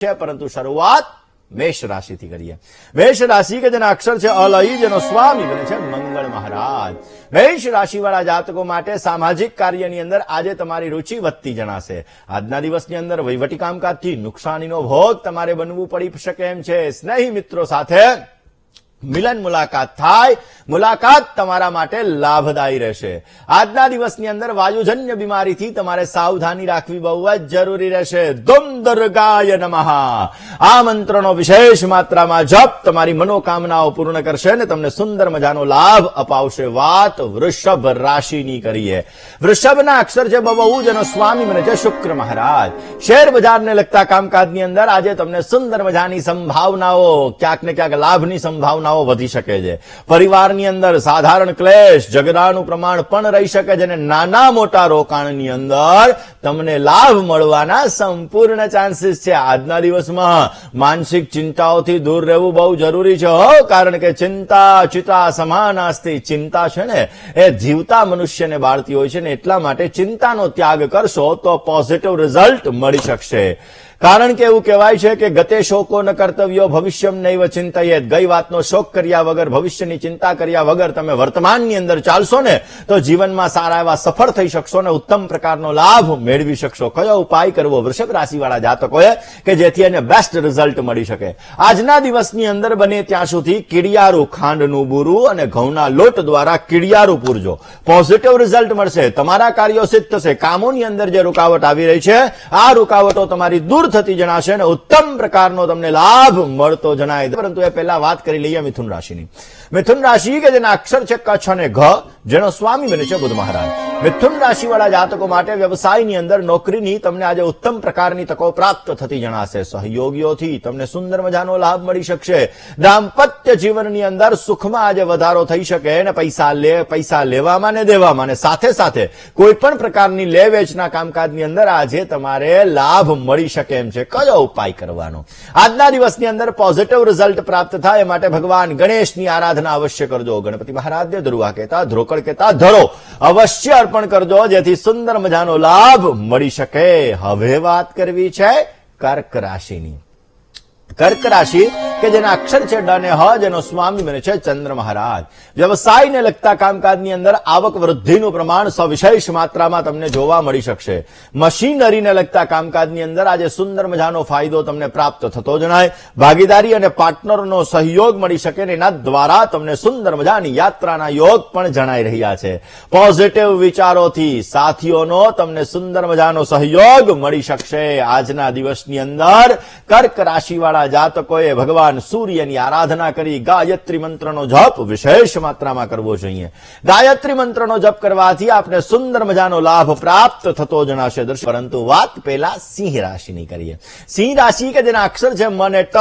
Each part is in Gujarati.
છે, પરંતુ શરૂઆત મેષ રાશિથી કરીએ. મેષ રાશિ કે જેના અક્ષર છે અલઈ, જેનો સ્વામી બને છે મંગળ મહારાજ. મેષ રાશિવાળા જાતકો માટે સામાજિક કાર્યની અંદર આજે તમારી રુચિ વધતી જણાશે. આજના દિવસની અંદર વહીવટી કામકાજથી નુકસાનીનો ભોગ તમારે બનવું પડી શકે એમ છે. સ્નેહી મિત્રો સાથે મિલન મુલાકાત થાય, મુલાકાત તમારા માટે લાભદાયી રહેશે. આજના દિવસની અંદર વાયુજન્ય બીમારીથી તમારે સાવધાની રાખવી બહુ જ જરૂરી રહેશે. ધુમ દુર્ગાય નમઃ આ મંત્રનો વિશેષ માત્રામાં જપ તમારી મનોકામનાઓ પૂર્ણ કરશે અને તમને સુંદર મજાનો લાભ અપાવશે. વાત વૃષભ રાશિની કરીએ. વૃષભના અક્ષર છે બહુ, જેનો સ્વામી બને છે શુક્ર મહારાજ. શેર બજારને લગતા કામકાજની અંદર આજે તમને સુંદર મજાની સંભાવનાઓ, ક્યાંક ને ક્યાંક લાભની સંભાવના વધી શકે છે. પરિવારની અંદર સાધારણ ક્લેશ, ઝઘડાનું પ્રમાણ પણ રહી શકે છે અને નાના મોટા રોકાણની અંદર તમને લાભ મળવાના સંપૂર્ણ ચાન્સીસ છે. આજના દિવસમાં માનસિક ચિંતાઓથી દૂર રહેવું બહુ જરૂરી છે, કારણ કે ચિંતા ચિતા સમાનાસ્તિ. ચિંતા છે ને એ જીવતા મનુષ્યને બાળતી હોય છે ને એટલા માટે ચિંતાનો ત્યાગ કરશો તો પોઝિટિવ રિઝલ્ટ મળી શકશે. કારણ કે એવું કહેવાય છે કે ગતે શોકો ન કર્તવ્યો ભવિષ્યમ નૈવ ચિંતયેત. ગઈ વાતનો શોક કર્યા વગર, ભવિષ્યની ચિંતા કર્યા વગર તમે વર્તમાનની અંદર ચાલશો ને તો જીવનમાં સારા એવા સફળ થઈ શકશો અને ઉત્તમ પ્રકારનો લાભ મેળવી શકશો. કયો ઉપાય કરવો વૃષભ રાશિવાળા જાતકોએ કે જેથી એને બેસ્ટ રિઝલ્ટ મળી શકે? આજના દિવસની અંદર બને ત્યાં સુધી કીડિયારું, ખાંડનું બુરું અને ઘઉંના લોટ દ્વારા કીડિયારું પૂરજો. પોઝિટિવ રિઝલ્ટ મળશે. તમારા કાર્યો સિદ્ધ થશે. કામોની અંદર જે રૂકાવટ આવી રહી છે આ રૂકાવટો તમારી દૂર થતી જણાશે અને ઉત્તમ પ્રકારનો તમને લાભ મળતો જણાય. પરંતુ એ પહેલા વાત કરી લઈએ મિથુન રાશિની. મિથુન રાશિ કે જેના અક્ષર છે કચ્છ અને ઘ, જેનો સ્વામી બને છે બુધ મહારાજ. મિથુન રાશિવાળા જાતકો માટે વ્યવસાયની અંદર નોકરીની તમને આજે ઉત્તમ પ્રકારની તકો પ્રાપ્ત થતી જણાશે. સહયોગીઓથી તમને સુંદર મજાનો લાભ મળી શકશે. દાંપત્ય જીવનની અંદર સુખમાં આજે વધારો થઈ શકે અને પૈસા લેવામાં ને દેવામાં અને સાથે સાથે કોઈ પણ પ્રકારની લે વેચના કામકાજની અંદર આજે તમારે લાભ મળી શકે એમ છે. કયો ઉપાય કરવાનો? આજના દિવસની અંદર પોઝિટિવ રિઝલ્ટ પ્રાપ્ત થાય માટે ભગવાન ગણેશની આરાધના અવશ્ય કરજો. ગણપતિ મહારાજને ધ્રુવા કહેતા, ધ્રોકળ કહેતા ધરો અવશ્ય અર્પણ કરજો, જેથી સુંદર મજાનો લાભ મળી શકે. હવે વાત કરવી છે કર્ક રાશિની. કર્ક રાશિ કે જેના અક્ષર છે ડ અને હ, જેનો સ્વામી બને છે ચંદ્ર મહારાજ. વ્યવસાયને લગતા કામકાજની અંદર આવક વૃદ્ધિનું પ્રમાણ સવિશેષ માત્રામાં તમને જોવા મળી શકશે. મશીનરીને લગતા કામકાજની અંદર આજે સુંદર મજાનો ફાયદો તમને પ્રાપ્ત થતો જણાય. ભાગીદારી અને પાર્ટનરનો સહયોગ મળી શકે ને એના દ્વારા તમને સુંદર મજાની યાત્રાના યોગ પણ જણાઈ રહ્યા છે. પોઝિટિવ વિચારોથી સાથીઓનો તમને સુંદર મજાનો સહયોગ મળી શકશે. આજના દિવસની અંદર કર્ક રાશિવાળા જાતકોએ ભગવાન સૂર્યની આરાધના કરી ગાયત્રી મંત્રનો જપ વિશેષ માત્રામાં કરવો જોઈએ. ગાયત્રી મંત્રનો જપ કરવાથી આપને સુંદર મજાનો લાભ પ્રાપ્ત થતો જણાશે. પરંતુ વાત પહેલા સિંહ રાશિની કરીએ. સિંહ રાશિ કે જેના અક્ષર છે મ અને ટ,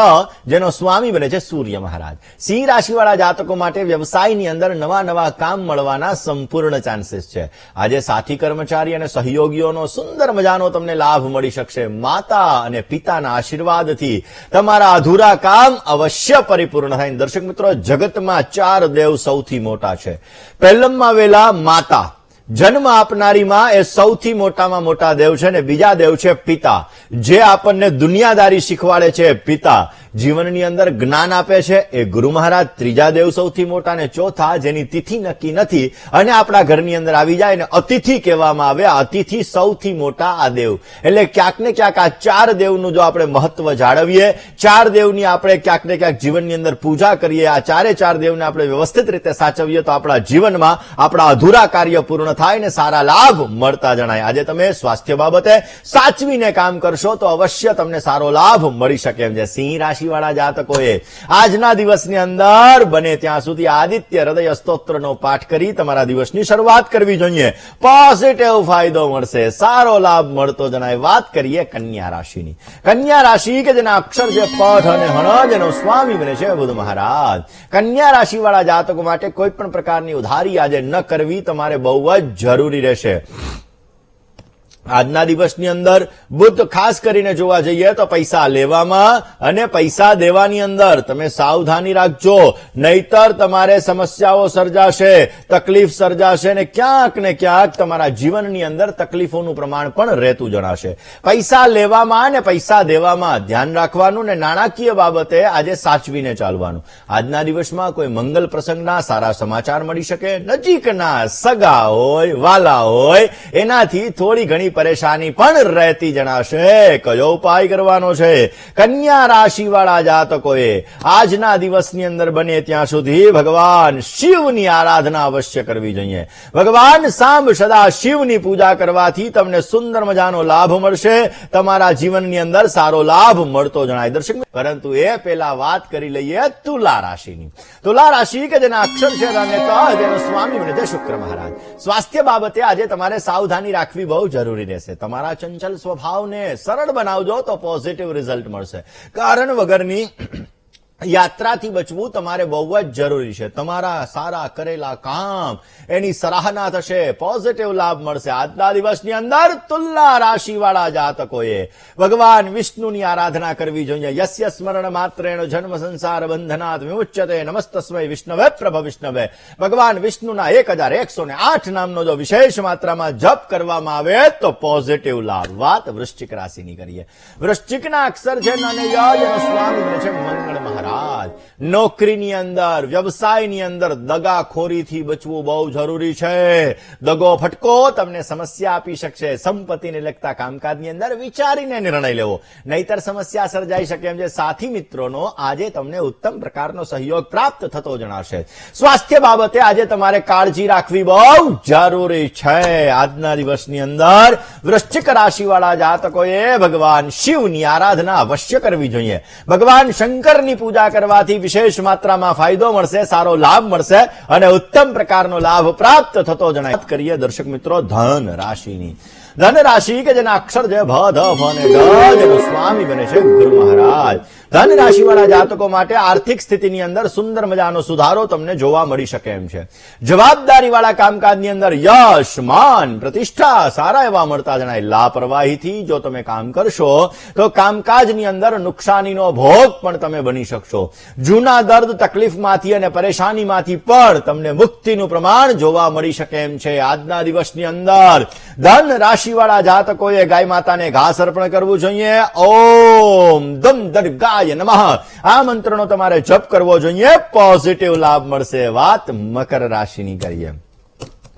જેનો સ્વામી બને છે સૂર્ય મહારાજ. સિંહ રાશિવાળા જાતકો માટે વ્યવસાયની અંદર નવા કામ મળવાના સંપૂર્ણ ચાન્સીસ છે. આજે સાથી કર્મચારી અને સહયોગીઓનો સુંદર મજાનો તમને લાભ મળી શકશે. માતા અને પિતાના આશીર્વાદથી તમારા અધૂરા કામ અવશ્ય પરિપૂર્ણ થાય. દર્શક મિત્રો, જગતમાં 4 દેવ સૌથી મોટા છે. પહેલામાં આવેલા માતા, જન્મ આપનારીમાં એ સૌથી મોટામાં મોટા દેવ છે ને બીજા દેવ છે પિતા, જે આપણને દુનિયાદારી શીખવાડે છે પિતા. જીવનની અંદર જ્ઞાન આપે છે એ ગુરુ મહારાજ. ત્રીજા દેવ સૌથી મોટા ને ચોથા જેની તિથિ નક્કી નથી અને આપણા ઘરની અંદર આવી જાય ને અતિથિ કહેવામાં આવે. આ અતિથિ સૌથી મોટા આ દેવ. એટલે ક્યાંક ને ક્યાંક આ 4 દેવનું જો આપણે મહત્વ જાળવીએ, 4 દેવની આપણે ક્યાંક ને ક્યાંક જીવનની અંદર પૂજા કરીએ, આ 4 દેવને આપણે વ્યવસ્થિત રીતે સાચવીએ તો આપણા જીવનમાં આપણા અધૂરા કાર્ય પૂર્ણ થાય ને સારા લાભ મળતા જણાય. આજે તમે સ્વાસ્થ્ય બાબતે સાચવીને કામ કરશો તો અવશ્ય તમને સારો લાભ મળી શકે એમ છે. સિંહ રાશિવાળા જાતકોએ આજના દિવસની અંદર બને ત્યાં સુધી આદિત્ય હૃદય સ્તોત્રનો પાઠ કરી તમારા દિવસની શરૂઆત કરવી જોઈએ. પોઝિટિવ ફાયદો મળશે, સારો લાભ મળતો જણાય. વાત કરીએ કન્યા રાશિની. કન્યા રાશિ કે જેના અક્ષર છે પઠ અને હણ, જેનો સ્વામી બને છે બુધ મહારાજ. કન્યા રાશિવાળા જાતકો માટે કોઈ પણ પ્રકારની ઉધારી આજે ન કરવી તમારે બહુ જ જરૂરી રહેશે. આજના દિવસની અંદર બુદ્ધ ખાસ કરીને જોવા જઈએ તો પૈસા લેવામાં અને પૈસા દેવાની અંદર તમે સાવધાની રાખજો, નહીતર તમારે સમસ્યાઓ સર્જાશે, તકલીફ સર્જાશે અને ક્યાંક ને ક્યાંક તમારા જીવનની અંદર તકલીફોનું પ્રમાણ પણ રહેતું જણાશે. પૈસા લેવામાં અને પૈસા દેવામાં ધ્યાન રાખવાનું ને નાણાકીય બાબતે આજે સાચવીને ચાલવાનું. આજના દિવસમાં કોઈ મંગલ પ્રસંગના સારા સમાચાર મળી શકે, નજીકના સગા હોય, વાલા હોય, એનાથી થોડી ઘણી પરેશાની પણ રહેતી જણાશે. કયો ઉપાય કરવાનો છે? કન્યા રાશિવાળા જાતકોએ આજના દિવસની અંદર બને ત્યાં સુધી ભગવાન શિવની આરાધના અવશ્ય કરવી જોઈએ. ભગવાન સાંબ સદા શિવની પૂજા કરવાથી તમને સુંદર મજાનો લાભ મળશે, તમારા જીવનની અંદર સારો લાભ મળતો જણાય. દર્શક, પરંતુ એ પહેલા વાત કરી લઈએ તુલા રાશિની. તુલા રાશિ કે જેના અક્ષર છે જેનો સ્વામી બને છે શુક્ર મહારાજ. સ્વાસ્થ્ય બાબતે આજે તમારે સાવધાની રાખવી બહુ જરૂરી રહેશે. તમારા ચંચલ સ્વભાવને સરળ બનાવજો તો પોઝિટિવ રિઝલ્ટ મળશે. કારણ વગરની યાત્રાથી બચવું તમારે બહુ જ જરૂરી છે. તમારા સારા કરેલા કામ એની સરાહના થશે, પોઝિટિવ લાભ મળશે. આજના દિવસની અંદર તુલા રાશિવાળા જાતકોએ ભગવાન વિષ્ણુની આરાધના કરવી જોઈએ. યસ્ય સ્મરણ માત્રેણ જન્મ સંસાર બંધનાત વિમુચ્યતે નમસ્તસ્મૈ વિષ્ણવે પ્રભ વિષ્ણવે. ભગવાન વિષ્ણુના 1108 નામનો જો વિશેષ માત્રામાં જપ કરવામાં આવે તો પોઝિટિવ લાભ. વાત વૃશ્ચિક રાશિની કરીએ. વૃશ્ચિકના અક્ષર છે અને સ્વામી બને છે મંગળ મહારાજ. નોકરીની અંદર, વ્યવસાયની અંદર દગાખોરીથી બચવું બહુ જરૂરી છે. દગો ફટકો તમને સમસ્યા આપી શકશે. સંપત્તિને લગતા કામકાજની અંદર વિચારીને નિર્ણય લેવો, નહીતર સમસ્યા સર્જાઈ શકે એમ છે. સાથી મિત્રોનો આજે તમને ઉત્તમ પ્રકારનો સહયોગ પ્રાપ્ત થતો જણાશે. સ્વાસ્થ્ય બાબતે આજે તમારે કાળજી રાખવી બહુ જરૂરી છે. આજના દિવસની અંદર વૃશ્ચિક રાશિવાળા જાતકોએ ભગવાન શિવની આરાધના અવશ્ય કરવી જોઈએ. ભગવાન શંકરની પૂજા કરવાથી વિશેષ માત્રામાં ફાયદો મળશે, સારો લાભ મળશે અને ઉત્તમ પ્રકારનો લાભ પ્રાપ્ત થતો જણાય. વાત કરીએ દર્શક મિત્રો ધન રાશિની. ધન રાશિ કે જેના અક્ષર છે ભ, ધ, ભ અને ડ, જેનો સ્વામી બને છે ગુરુ મહારાજ. ધન રાશિવાળા જાતકો માટે આર્થિક સ્થિતિની અંદર સુંદર મજાનો સુધારો તમને જોવા મળી શકે એમ છે. જવાબદારીવાળા કામકાજની અંદર યશ, માન, પ્રતિષ્ઠા સારા એવા મળતા જણાય. લાપરવાહીથી જો તમે કામ કરશો તો કામકાજની અંદર નુકસાનીનો ભોગ પણ તમે બની શકશો. જૂના દર્દ, તકલીફમાંથી અને પરેશાનીમાંથી પણ તમને મુક્તિનું પ્રમાણ જોવા મળી શકે એમ છે. આજના દિવસની અંદર ધન રાશિવાળા જાતકોએ ગાય માતાને ઘાસ અર્પણ કરવું જોઈએ. ઓમ દમ દર્ગા નમઃ આ મંત્રનો તમારે જપ કરવો જોઈએ, પોઝિટિવ લાભ મળશે. વાત મકર રાશિની કરીએ.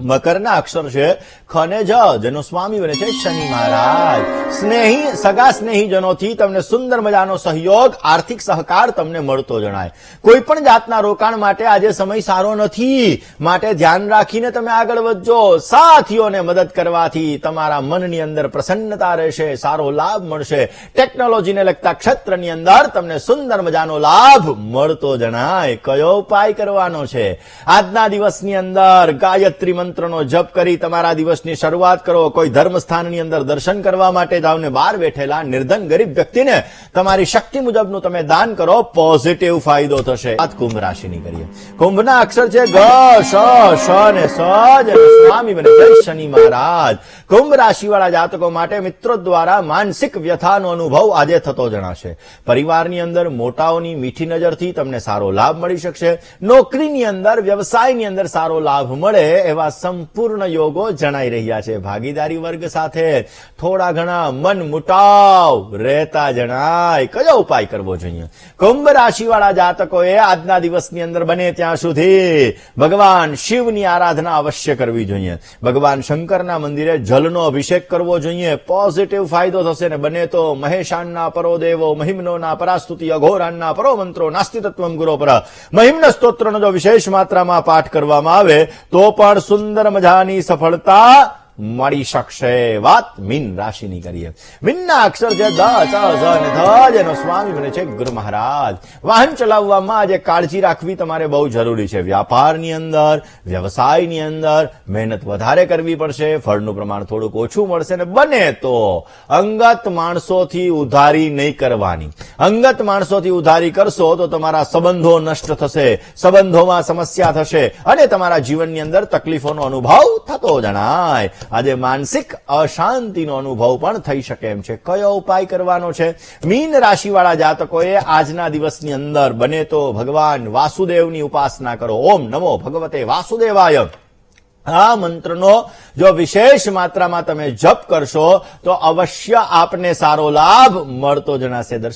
મકરના અક્ષર છે ખ ને જ, જેનો સ્વામી બને છે શનિ મહારાજ. સ્નેહી, સગા સ્નેહીજનોથી તમને સુંદર મજાનો સહયોગ, આર્થિક સહકાર તમને મળતો જણાય. કોઈ પણ જાતના રોકાણ માટે આજે સમય સારો નથી, માટે ધ્યાન રાખીને તમે આગળ વધજો. સાથીઓને મદદ કરવાથી તમારા મનની અંદર પ્રસન્નતા રહેશે, સારો લાભ મળશે. ટેકનોલોજીને લગતા ક્ષેત્રની અંદર તમને સુંદર મજાનો લાભ મળતો જણાય. કયો ઉપાય કરવાનો છે? આજના દિવસની અંદર ગાયત્રી મંત્રનો જપ કરી તમારા દિવસની શરૂઆત કરો. કોઈ ધર્મસ્થાનની અંદર દર્શન કરવા માટે જાઓ ને બહાર બેઠેલા નિર્ધન ગરીબ વ્યક્તિને તમારી શક્તિ મુજબનું તમે દાન કરો, પોઝિટિવ ફાયદો થશે. વાત કુંભ રાશિની કરીએ. કુંભના અક્ષર છે ગ, શ, શ ને સ, જેનો સ્વામી બને છે શનિ મહારાજ. કુંભ રાશિવાળા જાતકો માટે મિત્રો દ્વારા માનસિક વ્યથાનો અનુભવ આજે થતો જણાશે. પરિવારની અંદર મોટાઓની મીઠી નજરથી તમને સારો લાભ મળી શકશે. નોકરીની અંદર, વ્યવસાયની અંદર સારો લાભ મળે એવા સંપૂર્ણ યોગો જણાઈ રહ્યા છે. ભાગીદારી વર્ગ સાથે થોડા ઘણા મન મુટાવ રહેતા જણાય. કયો ઉપાય કરવો જોઈએ? કુંભ રાશિવાળા જાતકોએ આજના દિવસની અંદર બને ત્યાં સુધી ભગવાન શિવની આરાધના અવશ્ય કરવી જોઈએ. ભગવાન શંકરના મંદિરે જલનો અભિષેક કરવો જોઈએ, પોઝિટિવ ફાયદો થશે. ને બને તો મહેશાનના પરો દેવો, મહિમ્નોના પરાસ્તુતિ, અઘોરાનના પરો મંત્રો, નાસ્તિ તત્વમ ગુરો પર મહિમ્ન સ્તોત્રનો જો વિશેષ માત્રામાં પાઠ કરવામાં આવે તો પણ સુંદર મજાની સફળતા મળી શકશે. વાત મીન રાશિની કરીએ. મીનના અક્ષર છે દ, ચ, ઝ અને ધ, જેનો સ્વામી બને છે ગુરુ મહારાજ. વાહન ચલાવવામાં આજે કાળજી રાખવી તમારે બહુ જરૂરી છે. વ્યાપારની અંદર, વ્યવસાયની અંદર મહેનત વધારે કરવી પડશે. ફળનું પ્રમાણ થોડુંક ઓછું મળશે. ને બને તો અંગત માણસોથી ઉધારી નહીં કરવાની. અંગત માણસોથી ઉધારી કરશો તો તમારા સંબંધો નષ્ટ થશે, સંબંધોમાં સમસ્યા થશે અને તમારા જીવનની અંદર તકલીફોનો અનુભવ થતો જણાય. આજે માનસિક અશાંતિનો અનુભવ પણ થઈ શકે એમ છે. કયો ઉપાય કરવાનો છે? મીન રાશિવાળા જાતકોએ આજના દિવસની અંદર બને તો ભગવાન વાસુદેવની ઉપાસના કરો. ઓમ નમો ભગવતે વાસુદેવાય આ મંત્રનો જો વિશેષ માત્રામાં તમે જપ કરશો તો અવશ્ય આપને સારો લાભ મળતો જણાશે. દર્શક